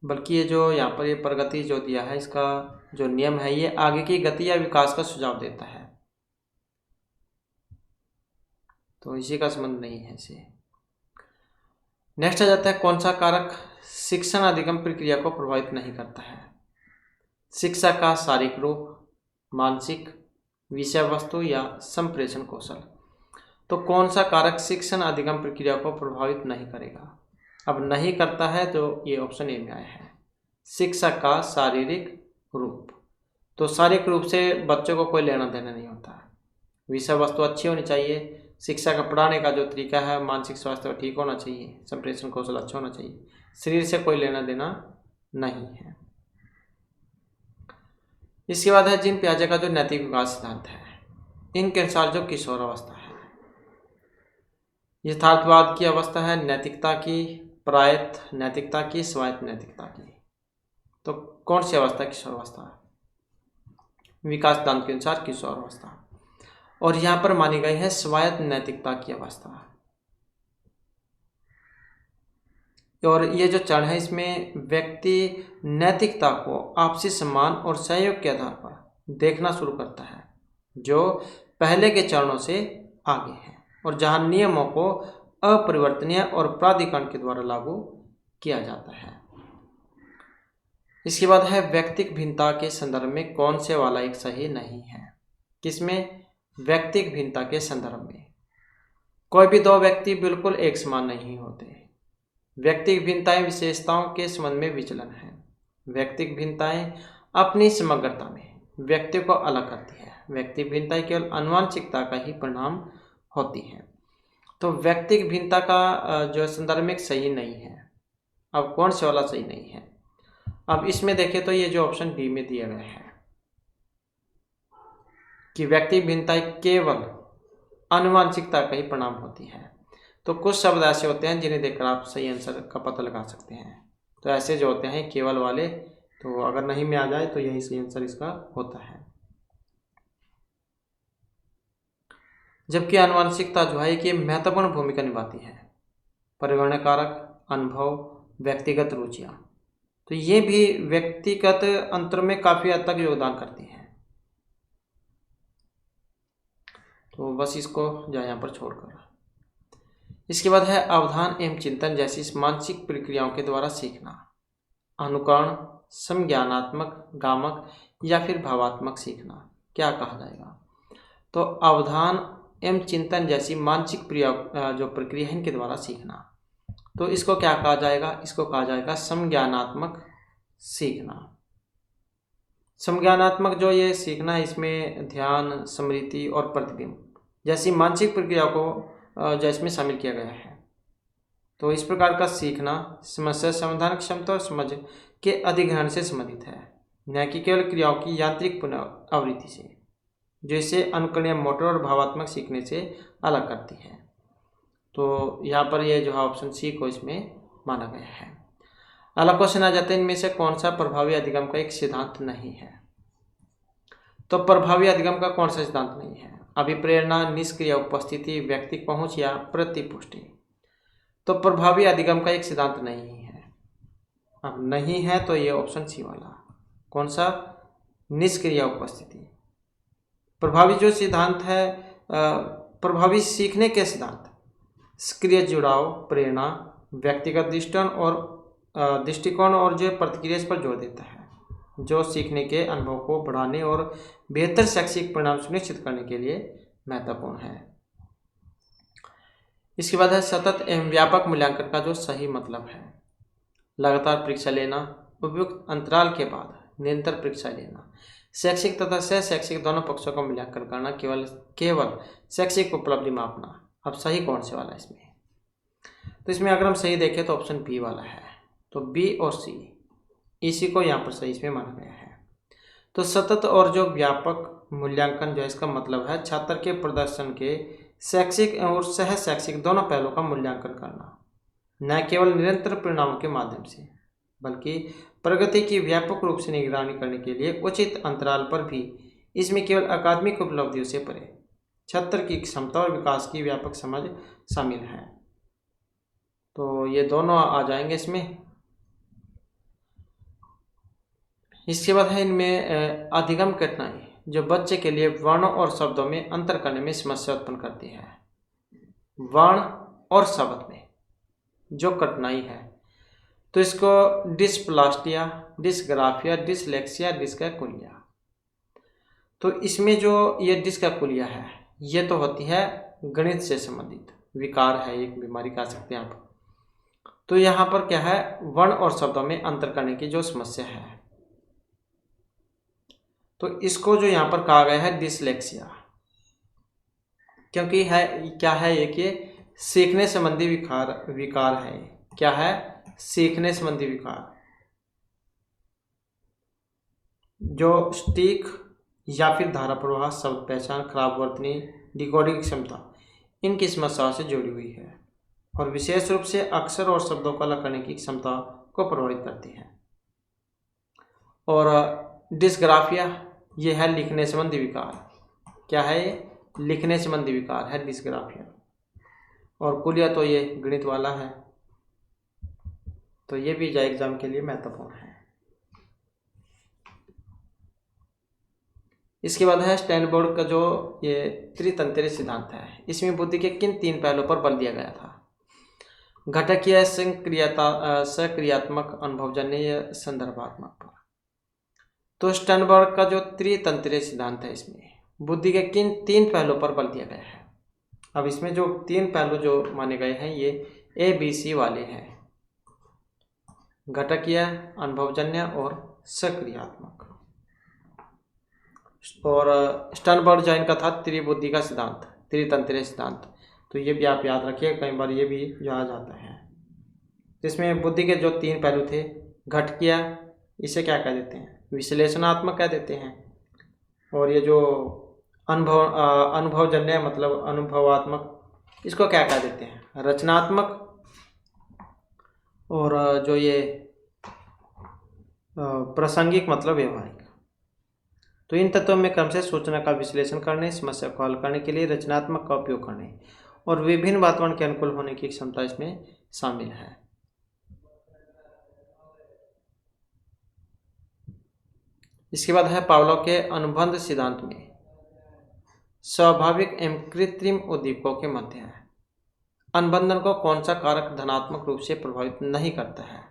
बल्कि ये जो यहाँ पर ये प्रगति जो दिया है, इसका जो नियम है ये आगे की गति या विकास का सुझाव देता है, तो इसी का संबंध नहीं है इसे। नेक्स्ट आ जाता है, कौन सा कारक शिक्षण अधिगम प्रक्रिया को प्रभावित नहीं करता है। शिक्षा का शारीरिक रूप, मानसिक, विषय वस्तु या संप्रेषण कौशल। तो कौन सा कारक शिक्षण अधिगम प्रक्रिया को प्रभावित नहीं करेगा। अब नहीं करता है तो ये ऑप्शन ए में आया है, शिक्षा का शारीरिक रूप। तो शारीरिक रूप से बच्चों को कोई लेना देना नहीं होता, विषय वस्तु अच्छी होनी चाहिए, शिक्षा का पढ़ाने का जो तरीका है, मानसिक स्वास्थ्य ठीक होना चाहिए, संप्रेषण कौशल अच्छा होना चाहिए, शरीर से कोई लेना देना नहीं है। इसके बाद है जीन पियाजे का जो नैतिक विकास सिद्धांत है, इनके अनुसार जो किशोर अवस्था है, यथार्थवाद की अवस्था है, नैतिकता की, प्रायत नैतिकता की, स्वायत्त नैतिकता की। तो कौन सी अवस्था किशोर अवस्था, विकास सिद्धांत के अनुसार किशोर अवस्था, और यहाँ पर मानी गई है स्वायत्त नैतिकता की अवस्था। और ये जो चरण है इसमें व्यक्ति नैतिकता को आपसी सम्मान और सहयोग के आधार पर देखना शुरू करता है, जो पहले के चरणों से आगे है, और जहाँ नियमों को अपरिवर्तनीय और प्राधिकरण के द्वारा लागू किया जाता है। इसके बाद है व्यक्तिक भिन्नता के संदर्भ में कौन से वाला एक सही नहीं है। किसमें, व्यक्तिक भिन्नता के संदर्भ में कोई भी दो व्यक्ति बिल्कुल एक समान नहीं होते। व्यक्तिक भिन्नताएं विशेषताओं के संबंध में विचलन है। व्यक्तिक भिन्नताएं अपनी समग्रता में व्यक्ति को अलग करती है। व्यक्तिक भिन्नताएं केवल आनुवंशिकता का ही परिणाम होती है। तो व्यक्तिक भिन्नता का जो संदर्भ में सही नहीं है। अब कौन से वाला सही नहीं है, अब इसमें देखें तो ये जो ऑप्शन डी में दिया गया है कि व्यक्तिक भिन्नताएं केवल आनुवंशिकता का ही परिणाम होती है। तो कुछ शब्द ऐसे होते हैं जिन्हें देखकर आप सही आंसर का पता लगा सकते हैं। तो ऐसे जो होते हैं केवल वाले, तो अगर नहीं में आ जाए तो यही सही आंसर इसका होता है। जबकि आनुवंशिकता जो है कि महत्वपूर्ण भूमिका निभाती है। परिवर्तन कारक, अनुभव, व्यक्तिगत रुचियां, तो ये भी व्यक्तिगत अंतर में काफी हद तक योगदान करती है। तो बस इसको जाए यहाँ पर छोड़कर। इसके बाद है अवधान एवं चिंतन जैसी मानसिक प्रक्रियाओं के द्वारा सीखना, अनुकरण, संज्ञानात्मक, गामक या फिर भावात्मक सीखना क्या कहा जाएगा। तो अवधान एवं चिंतन जैसी मानसिक जो प्रक्रिया है इनके द्वारा सीखना, तो इसको क्या कहा जाएगा, इसको कहा जाएगा संज्ञानात्मक सीखना। संज्ञानात्मक जो ये सीखना है इसमें ध्यान, स्मृति और प्रतिबिंब जैसी मानसिक प्रक्रिया को जो इसमें शामिल किया गया है। तो इस प्रकार का सीखना समस्या समाधान क्षमता और समझ के अधिग्रहण से संबंधित है, न कि केवल क्रियाओं की यांत्रिक पुनरावृत्ति से, जो इसे अनुकरणीय मोटर और भावात्मक सीखने से अलग करती है। तो यहाँ पर ये जो है ऑप्शन सी को इसमें माना गया है। अगला क्वेश्चन आ जाते हैं, इनमें से कौन सा प्रभावी अधिगम का एक सिद्धांत नहीं है। तो प्रभावी अधिगम का कौन सा सिद्धांत नहीं है? अभिप्रेरणा, निष्क्रिय उपस्थिति, व्यक्तिक पहुंच या प्रतिपुष्टि। तो प्रभावी अधिगम का एक सिद्धांत नहीं है। अब नहीं है तो ये ऑप्शन सी वाला, कौन सा? निष्क्रिय उपस्थिति। प्रभावी जो सिद्धांत है, प्रभावी सीखने के सिद्धांत सक्रिय जुड़ाव, प्रेरणा, व्यक्तिगत दृष्टिकोण और जो प्रतिक्रिया पर जोर देता है, जो सीखने के अनुभव को बढ़ाने और बेहतर शैक्षिक परिणाम सुनिश्चित करने के लिए महत्वपूर्ण है। इसके बाद है सतत एवं व्यापक मूल्यांकन का जो सही मतलब है। लगातार परीक्षा लेना, उपयुक्त अंतराल के बाद निरंतर परीक्षा लेना, शैक्षिक तथा सह शैक्षिक दोनों पक्षों का मूल्यांकन करना, केवल शैक्षिक उपलब्धि मापना। अब सही कौन से वाला है इसमें? तो इसमें अगर हम सही देखें तो ऑप्शन बी वाला है। तो बी और सी इसी को यहाँ पर सही इसमें माना गया है। तो सतत और जो व्यापक मूल्यांकन जो है, इसका मतलब है छात्र के प्रदर्शन के शैक्षिक और सह शैक्षिक दोनों पहलुओं का मूल्यांकन करना, न केवल निरंतर परिणामों के माध्यम से, बल्कि प्रगति की व्यापक रूप से निगरानी करने के लिए उचित अंतराल पर भी। इसमें केवल अकादमिक उपलब्धियों से परे छात्र की क्षमता और विकास की व्यापक समझ शामिल है। तो ये दोनों आ जाएंगे इसमें। इसके बाद है इनमें अधिगम कठिनाई, जो बच्चे के लिए वर्णों और शब्दों में अंतर करने में समस्या उत्पन्न करती है। वर्ण और शब्द में जो कठिनाई है, तो इसको डिस्प्लास्टिया, डिस्ग्राफिया, डिसलेक्सिया, डिस्कैकुलिया। तो इसमें जो ये डिस्कैकुलिया है, ये तो होती है गणित से संबंधित विकार है, एक बीमारी कह सकते हैं आप। तो यहाँ पर क्या है, वर्ण और शब्दों में अंतर करने की जो समस्या है, तो इसको जो यहाँ पर कहा गया है डिसलेक्सिया, क्योंकि है क्या है ये कि सीखने संबंधी विकार है। क्या है? सीखने संबंधी विकार, जो स्टिक या फिर धारा प्रवाह, शब्द पहचान, खराब वर्तनी, डिकोडिंग क्षमता, इनकी समस्याओं से जुड़ी हुई है और विशेष रूप से अक्षर और शब्दों का अलग करने की क्षमता को प्रभावित करती है। और डिस्ग्राफिया ये है लिखने संबंधी विकार। क्या है ये? लिखने संबंधी विकार है डिस्ग्राफिया। और कुलिया तो ये गणित वाला है। तो ये भी एग्जाम के लिए महत्वपूर्ण है। इसके बाद है स्टैनफोर्ड का जो ये त्रितंत्रीय सिद्धांत है, इसमें बुद्धि के किन 3 पहलुओं पर बल दिया गया था? घटकीय, सक्रियात्मक, अनुभवजन्य या संदर्भात्मक पर। तो स्टैनफोर्ड का जो त्रितंत्रीय सिद्धांत है, इसमें बुद्धि के किन 3 पहलुओं पर बल दिया गया है? अब इसमें जो 3 पहलू जो माने गए हैं, ये ABC वाले हैं, घटकीय, अनुभवजन्य और सक्रियात्मक। और स्टैनफोर्ड जो इनका था त्रिबुद्धि का सिद्धांत, त्रितंत्रीय सिद्धांत। तो ये भी आप याद रखिए, कई बार ये भी जो आ जाता है। इसमें बुद्धि के जो 3 पहलू थे, घटकीय, इसे क्या कह देते हैं? विश्लेषणात्मक कह देते हैं। और ये जो अनुभवजन्य मतलब अनुभवात्मक, इसको क्या कह देते हैं? रचनात्मक। और जो ये प्रासंगिक मतलब व्यवहारिक। तो इन तत्वों में क्रम से सूचना का विश्लेषण करने, समस्या को हल करने के लिए रचनात्मक का उपयोग करने और विभिन्न वातावरण के अनुकूल होने की क्षमता इसमें शामिल है। इसके बाद है पावलोव के अनुबंध सिद्धांत में स्वाभाविक एवं कृत्रिम उद्दीपकों के मध्य अनुबंधन को कौन सा कारक धनात्मक रूप से प्रभावित नहीं करता है?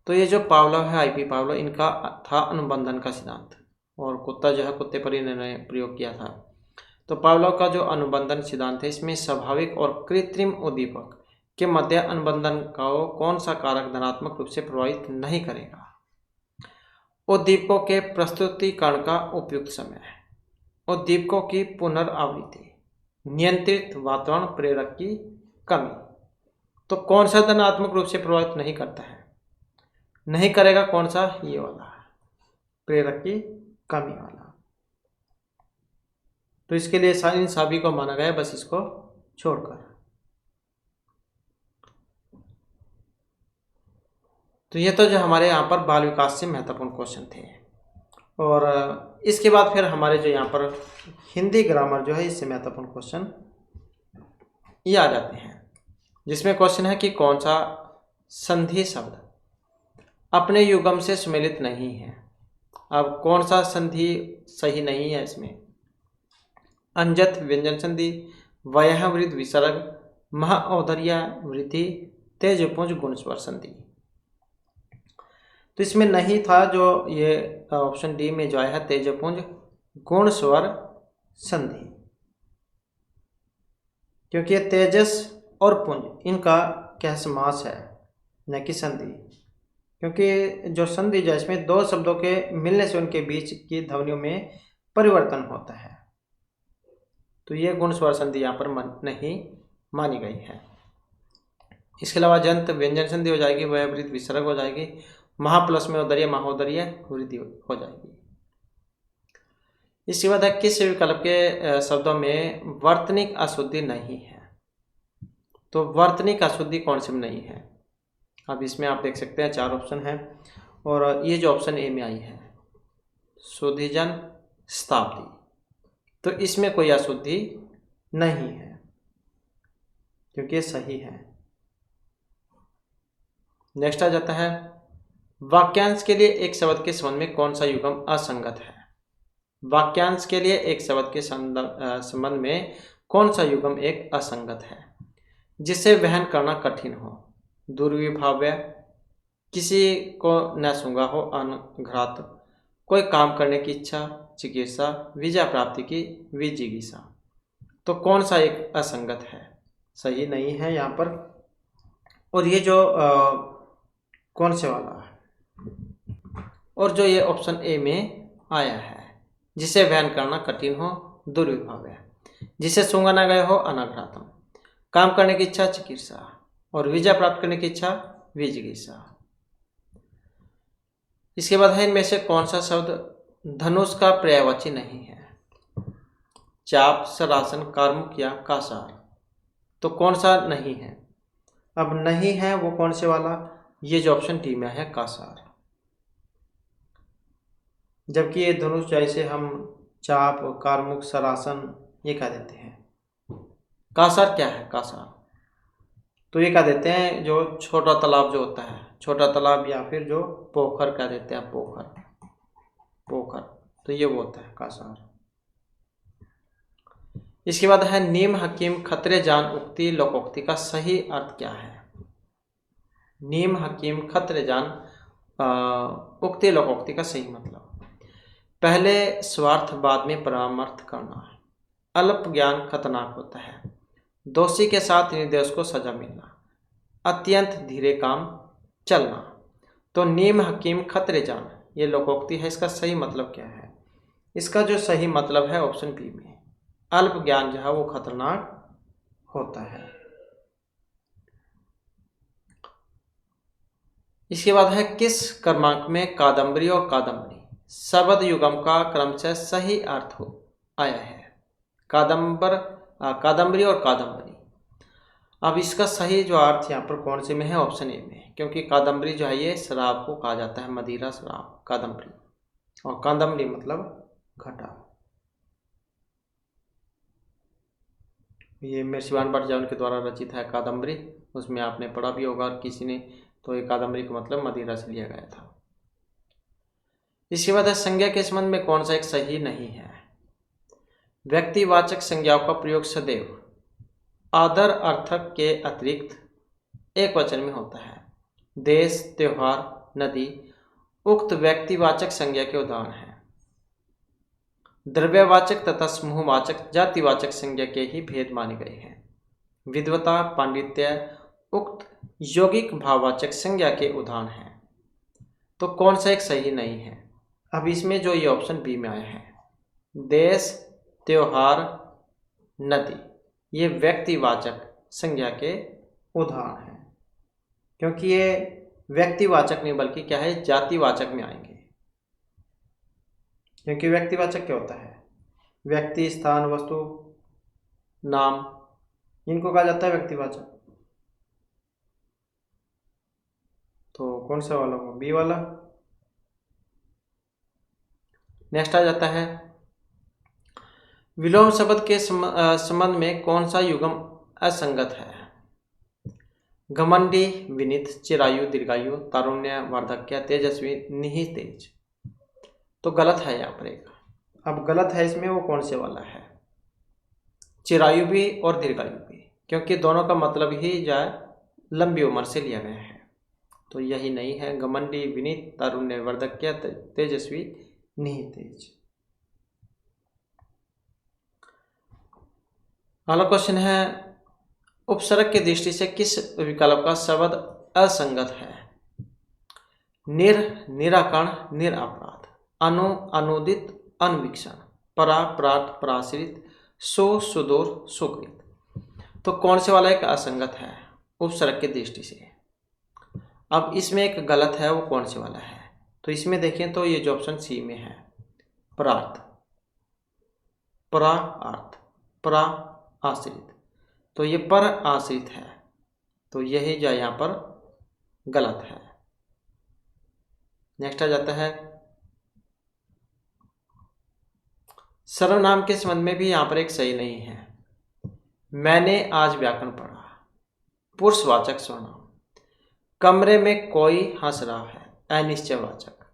तो ये जो पावलोव है, IP पावलोव, इनका था अनुबंधन का सिद्धांत। और कुत्ता जो है, कुत्ते पर इन्होंने प्रयोग किया था। तो पावलोव का जो अनुबंधन सिद्धांत है, इसमें स्वाभाविक और कृत्रिम उद्दीपक के मध्य अनुबंधन को कौन सा कारक धनात्मक रूप से प्रभावित नहीं करेगा? उद्दीपकों के प्रस्तुतिकरण का उपयुक्त समय, उद्दीपकों की पुनरावृत्ति, नियंत्रित वातावरण, प्रेरक की कमी। तो कौन सा धनात्मक रूप से प्रभावित नहीं करता है, नहीं करेगा, कौन सा, ये वाला, प्रेरक की कमी वाला। तो इसके लिए इन सभी को माना गया, बस इसको छोड़कर। तो ये तो जो हमारे यहाँ पर बाल विकास से महत्वपूर्ण क्वेश्चन थे। और इसके बाद फिर हमारे जो यहाँ पर हिंदी ग्रामर जो है, इससे महत्वपूर्ण क्वेश्चन ये आ जाते हैं, जिसमें क्वेश्चन है कि कौन सा संधि शब्द अपने युग्म से सुमेलित नहीं है। अब कौन सा संधि सही नहीं है इसमें? अंजत व्यंजन संधि, वयः वृद्ध विसर्ग, मह औदर्य वृद्धि, तेजपुंज गुणस्वर संधि। तो इसमें नहीं था, जो ये ऑप्शन डी में जो आया है तेजपुंज गुण स्वर संधि, क्योंकि ये तेजस और पुंज इनका क्या समास है, न कि संधि। क्योंकि जो संधि जो इसमें दो शब्दों के मिलने से उनके बीच की ध्वनियों में परिवर्तन होता है, तो ये गुण स्वर संधि यहाँ पर नहीं मानी गई है। इसके अलावा जंत व्यंजन संधि हो जाएगी, वह वृद्ध विसर्ग हो जाएगी, महा प्लस में उदर्य महोदर्य वृद्धि हो जाएगी। इसके बाद किस विकल्प के शब्दों में वर्तनिक अशुद्धि नहीं है? तो वर्तनिक अशुद्धि कौन से में नहीं है? अब इसमें आप देख सकते हैं 4 ऑप्शन है, और ये जो ऑप्शन ए में आई है सुधिजन शताब्दी, तो इसमें कोई अशुद्धि नहीं है, क्योंकि ये सही है। नेक्स्ट आ जाता है वाक्यांश के लिए एक शब्द के संबंध में कौन सा युग्म असंगत है? वाक्यांश के लिए एक शब्द के संबंध में कौन सा युग्म एक असंगत है, जिसे वहन करना कठिन हो? दुर्विभाव्य, किसी को न सूंघा हो, अनघ्रात, कोई काम करने की इच्छा, चिकित्सा, विजय प्राप्ति की विजिगीषा। तो कौन सा एक असंगत है, सही नहीं है यहाँ पर। और ये जो कौन से वाला है, और जो ये ऑप्शन ए में आया है, जिसे वहन करना कठिन हो, दुर्विभाव्य, जिसे सूंघा न गए हो, अनाघ्रातम, काम करने की इच्छा, चिकित्सा, और विजय प्राप्त करने की इच्छा, विजिगीषा। इसके बाद है इनमें से कौन सा शब्द धनुष का पर्यायवाची नहीं है? चाप, सरासन, कार्मुक या कासार। तो कौन सा नहीं है? अब नहीं है वो कौन से वाला, ये जो ऑप्शन डी में है कासार। जबकि ये धनुष जैसे हम चाप, कार्मुक, सरासन ये कह देते हैं। कासार क्या है? कासार तो ये कह देते हैं जो छोटा तालाब जो होता है, छोटा तालाब, या फिर जो पोखर कह देते हैं, पोखर, तो ये वो होता है कासार। इसके बाद है नीम हकीम खतरे जान उक्ति लोकोक्ति का सही अर्थ क्या है? नीम हकीम खतरे जान उक्ति लोकोक्ति का सही मतलब, पहले स्वार्थ बाद में परामर्थ करना, अल्प ज्ञान खतरनाक होता है, दोषी के साथ निर्दोष को सजा मिलना, अत्यंत धीरे काम चलना। तो नीम हकीम खतरे जान ये लोकोक्ति है, इसका सही मतलब क्या है? इसका जो सही मतलब है ऑप्शन बी में, अल्प ज्ञान जो है वो खतरनाक होता है। इसके बाद है किस क्रमांक में कादम्बरी और कादम्बरी शब्द युगम का क्रमशः सही अर्थ आया है? कादम्बरी और कादम्बरी। अब इसका सही जो अर्थ यहाँ पर कौन से में है? ऑप्शन ए में, क्योंकि कादम्बरी जो है ये शराब को कहा जाता है, मदिरा शराब कादम्बरी, और कादम्बरी मतलब घटा। ये मेर्सिवान भट्ट के द्वारा रचित है कादम्बरी, उसमें आपने पढ़ा भी होगा किसी ने, तो ये कादम्बरी का मतलब मदिरा से लिया गया था। इसके बाद है संज्ञा के संबंध में कौन सा एक सही नहीं है? व्यक्तिवाचक संज्ञाओं का प्रयोग सदैव आदर अर्थक के अतिरिक्त एक वचन में होता है। देश, त्योहार, नदी उक्त व्यक्तिवाचक संज्ञा के उदाहरण हैं। द्रव्यवाचक तथा समूहवाचक जातिवाचक संज्ञा के ही भेद माने गए हैं। विद्वता, पांडित्य उक्त यौगिक भाववाचक संज्ञा के उदाहरण हैं। तो कौन सा एक सही नहीं है? अब इसमें जो ये ऑप्शन बी में आया है, देश, त्योहार, नदी, ये व्यक्तिवाचक संज्ञा के उदाहरण हैं, क्योंकि ये व्यक्तिवाचक नहीं बल्कि क्या है, जातिवाचक में आएंगे। क्योंकि व्यक्तिवाचक क्या होता है, व्यक्ति, स्थान, वस्तु, नाम, इनको कहा जाता है व्यक्तिवाचक। तो कौन सा वाला होगा, बी वाला। नेक्स्ट आ जाता है, विलोम शब्द के संबंध में कौन सा युग्म असंगत है। घमंडी, विनीत, चिरायु, दीर्घायु, तारुण्य, वार्धक्य, तेजस्वी, निहितेज। तो गलत है यहाँ पर एक। अब गलत है इसमें वो कौन से वाला है, चिरायु भी और दीर्घायु भी, क्योंकि दोनों का मतलब ही जो है लंबी उम्र से लिया गया है। तो यही नहीं है, घमंडी, विनीत, तारुण्य, वार्धक्य, तेजस्वी, निहितेज। अगला क्वेश्चन है, उपसर्ग की दृष्टि से किस विकल्प का शब्द असंगत है। निर, निराकरण, निरापराध, अनु, अनुदित, अनवीक्षण, परा, प्रात, पराश्रित, सो, सुदूर, सुकृत। तो कौन से वाला एक असंगत है उपसर्ग की दृष्टि से। अब इसमें एक गलत है, वो कौन से वाला है। तो इसमें देखें तो ये जो ऑप्शन सी में है, प्रार्थ, परा अर्थ, परा आश्रित, तो ये पर आश्रित है, तो यही जो यहाँ पर गलत है। नेक्स्ट आ जाता है, सर्वनाम के संबंध में भी यहाँ पर एक सही नहीं है। मैंने आज व्याकरण पढ़ा, पुरुषवाचक सर्वनाम। कमरे में कोई हंस रहा है, अनिश्चयवाचक।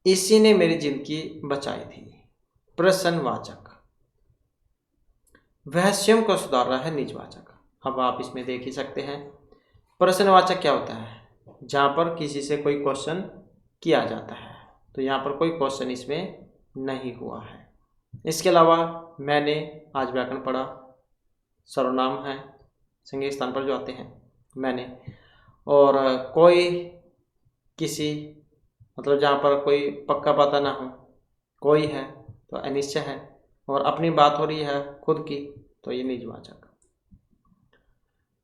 इसी ने मेरी जिंदगी बचाई थी, प्रश्नवाचक। वह स्वयं को सुधार रहा है, निजवाचक। अब आप इसमें देख ही सकते हैं, प्रश्नवाचक क्या होता है, जहाँ पर किसी से कोई क्वेश्चन किया जाता है। तो यहाँ पर कोई क्वेश्चन इसमें नहीं हुआ है। इसके अलावा मैंने आज व्याकरण पढ़ा, सर्वनाम है, संज्ञा स्थान पर जो आते हैं मैंने। और कोई, किसी, मतलब जहाँ पर कोई पक्का पता ना हो, कोई है तो अनिश्चय है, और अपनी बात हो रही है खुद की, तो ये निजवाचक।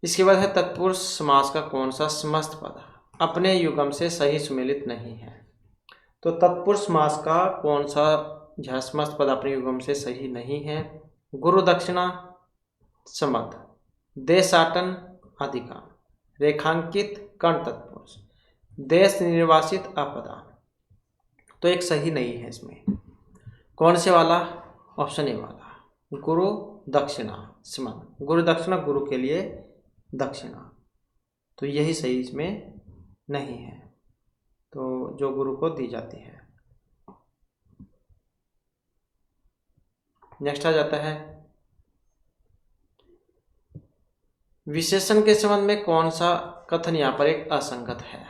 इसके बाद है, तत्पुरुष समास का कौन सा समस्त पद अपने युग्म से सही सुमेलित नहीं है। तो तत्पुरुष समास का कौन सा समस्त पद अपने युग्म से सही नहीं है। गुरु दक्षिणा समर्थ, देशाटन अधिकार, रेखांकित कर्ण तत्पुरुष, देश निर्वासित अपदान। तो एक सही नहीं है इसमें। कौन से वाला, ऑप्शन ए वाला, गुरु दक्षिणा समर्थ। गुरु दक्षिणा, गुरु के लिए दक्षिणा, तो यही सही इसमें नहीं है, तो जो गुरु को दी जाती है। नेक्स्ट आ जाता है, विशेषण के संबंध में कौन सा कथन यहाँ पर एक असंगत है।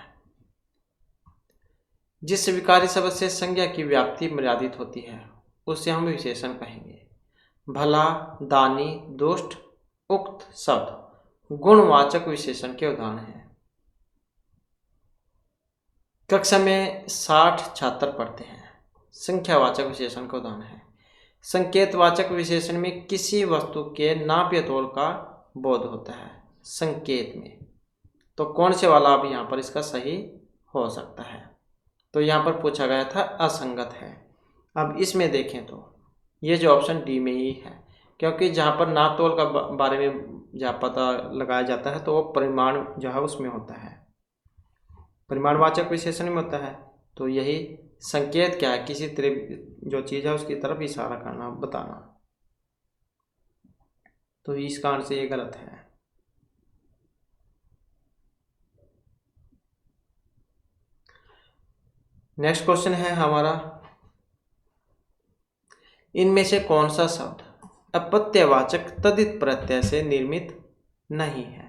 जिस विकारी शब्द से संज्ञा की व्याप्ति मर्यादित होती है उसे हम विशेषण कहेंगे। भला, दानी, दुष्ट, उक्त शब्द गुणवाचक विशेषण के उदाहरण हैं। कक्षा में 60 छात्र पढ़ते हैं, संख्यावाचक विशेषण का उदाहरण है। संकेतवाचक विशेषण में किसी वस्तु के नाप या तोल का बोध होता है संकेत में। तो कौन से वाला अब यहाँ पर इसका सही हो सकता है। तो यहाँ पर पूछा गया था असंगत है। अब इसमें देखें तो ये जो ऑप्शन डी में ही है, क्योंकि जहाँ पर नाप तोल का बारे में जहाँ पता लगाया जाता है तो वो परिमाण जो है उसमें होता है, परिमाणवाचक विशेषण में होता है। तो यही संकेत क्या है, किसी तरह जो चीज़ है उसकी तरफ इशारा करना, बताना। तो इस कारण से ये गलत है। नेक्स्ट क्वेश्चन है हमारा, इनमें से कौन सा शब्द अपत्यवाचक तदित प्रत्यय से निर्मित नहीं है।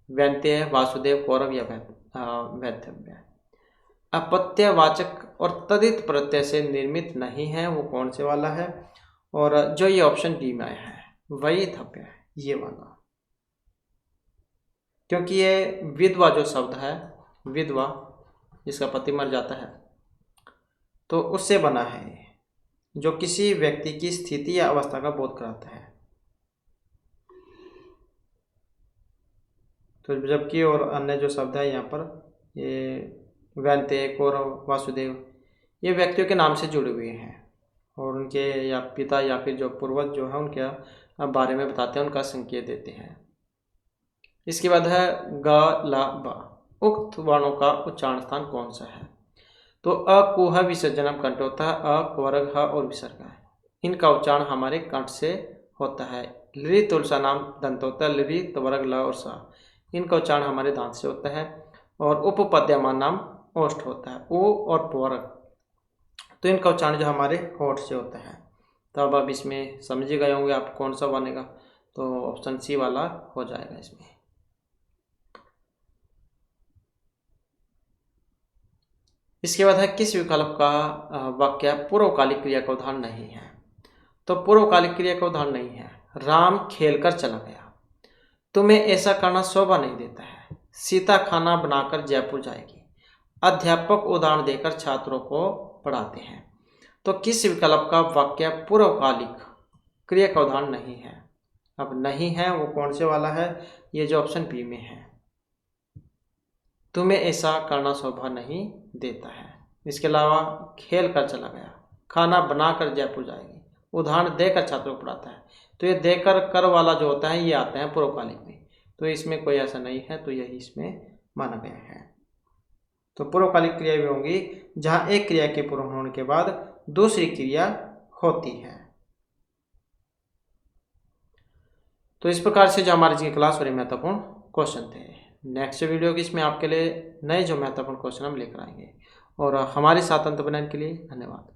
व्यंत्य, वासुदेव, कौरव या वैधव्य। अपत्यवाचक और तदित प्रत्यय से निर्मित नहीं है, वो कौन से वाला है। और जो ये ऑप्शन डी में आया है वैधव्य है, ये वाला। क्योंकि ये विधवा जो शब्द है, विधवा जिसका पति मर जाता है, तो उससे बना है, जो किसी व्यक्ति की स्थिति या अवस्था का बोध कराता है। तो जबकि और अन्य जो शब्द है यहाँ पर ये वैन्ते, कौरव, वासुदेव ये व्यक्तियों के नाम से जुड़े हुए हैं और उनके या पिता या फिर जो पूर्वज जो है उनके बारे में बताते हैं, उनका संकेत देते हैं। इसके बाद है ग ल ब। उक्त वर्णों का उच्चारण स्थान कौन सा है? तो अ कुह विसर्जनम कंठ होता है, अ क्वरग ह और विसर्ग है, इनका उच्चारण हमारे कंठ से होता है। लृ तुलसा नाम दंत होता है, लृ त्वरग ल और सा, इनका उच्चारण हमारे दांत से होता है। और उपपद्यमान नाम ओष्ठ होता है, उ और प्वरग, तो इनका उच्चारण जो हमारे होठ से होता है। तो अब आप इसमें समझ गए होंगे आप कौन सा बनेगा, तो ऑप्शन सी वाला हो जाएगा इसमें। इसके बाद है किस विकल्प का वाक्य पूर्वकालिक क्रिया का उदाहरण नहीं है? तो पूर्वकालिक क्रिया का उदाहरण नहीं है। राम खेलकर चला गया, तुम्हें ऐसा करना शोभा नहीं देता है, सीता खाना बनाकर जयपुर जाएगी, अध्यापक उदाहरण देकर छात्रों को पढ़ाते हैं। तो किस विकल्प का वाक्य पूर्वकालिक क्रिया का उदाहरण नहीं है? अब नहीं है वो कौन से वाला है? ये जो ऑप्शन बी में है, तुम्हें ऐसा करना शोभा नहीं देता है। इसके अलावा खेल कर चला गया, खाना बनाकर जयपुर जाएगी, उदाहरण देकर छात्रों को पढ़ाता है। तो ये देकर कर वाला जो होता है ये आता है पूर्वकालिक में, तो इसमें कोई ऐसा नहीं है, तो यही इसमें माना गया है। तो पूर्वकालिक क्रिया भी होंगी जहां एक क्रिया के पूर्ण होने के बाद दूसरी क्रिया होती है। तो इस प्रकार से जो हमारी जी क्लास वाले महत्वपूर्ण क्वेश्चन थे। नेक्स्ट वीडियो की इसमें आपके लिए नए जो महत्वपूर्ण क्वेश्चन हम लेकर आएंगे। और हमारे साथ अंत बनाने के लिए धन्यवाद।